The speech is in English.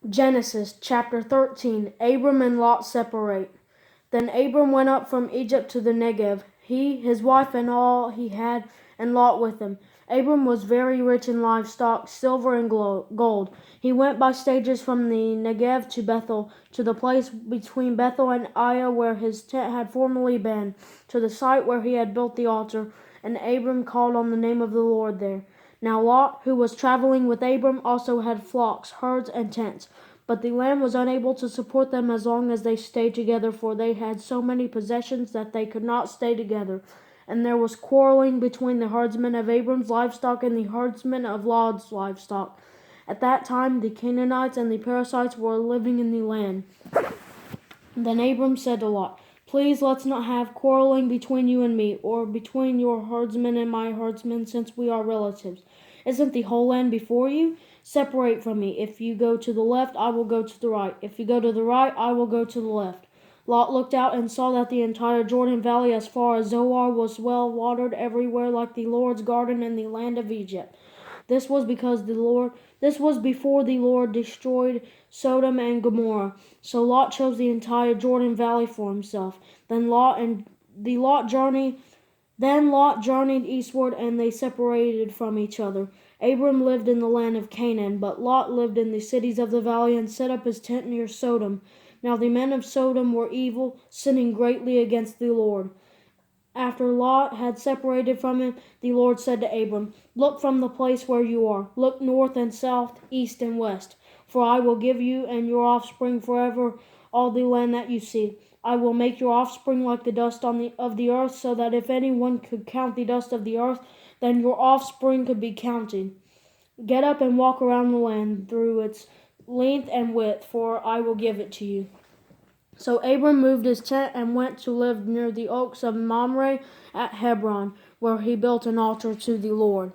Genesis chapter 13. Abram and Lot separate. Then Abram went up from Egypt to the Negev, he, his wife, and all he had, and Lot with him. Abram was very rich in livestock, silver and gold. He went by stages from the Negev to Bethel, to the place between Bethel and Ai where his tent had formerly been, to the site where he had built the altar, and Abram called on the name of the Lord there. Now Lot, who was traveling with Abram, also had flocks, herds, and tents. But the land was unable to support them as long as they stayed together, for they had so many possessions that they could not stay together. And there was quarreling between the herdsmen of Abram's livestock and the herdsmen of Lot's livestock. At that time the Canaanites and the Perizzites were living in the land. Then Abram said to Lot, "Please let's not have quarreling between you and me, or between your herdsmen and my herdsmen, since we are relatives. Isn't the whole land before you? Separate from me. If you go to the left, I will go to the right. If you go to the right, I will go to the left." Lot looked out and saw that the entire Jordan Valley as far as Zoar was well watered everywhere, like the Lord's garden in the land of Egypt. This was before the Lord destroyed Sodom and Gomorrah. So Lot chose the entire Jordan Valley for himself. Then Lot journeyed eastward, and they separated from each other. Abram lived in the land of Canaan, but Lot lived in the cities of the valley and set up his tent near Sodom. Now the men of Sodom were evil, sinning greatly against the Lord. After Lot had separated from him, the Lord said to Abram, "Look from the place where you are. Look north and south, east and west. For I will give you and your offspring forever all the land that you see. I will make your offspring like the dust of the earth, so that if anyone could count the dust of the earth, then your offspring could be counted. Get up and walk around the land through its length and width, for I will give it to you." So Abram moved his tent and went to live near the oaks of Mamre at Hebron, where he built an altar to the Lord.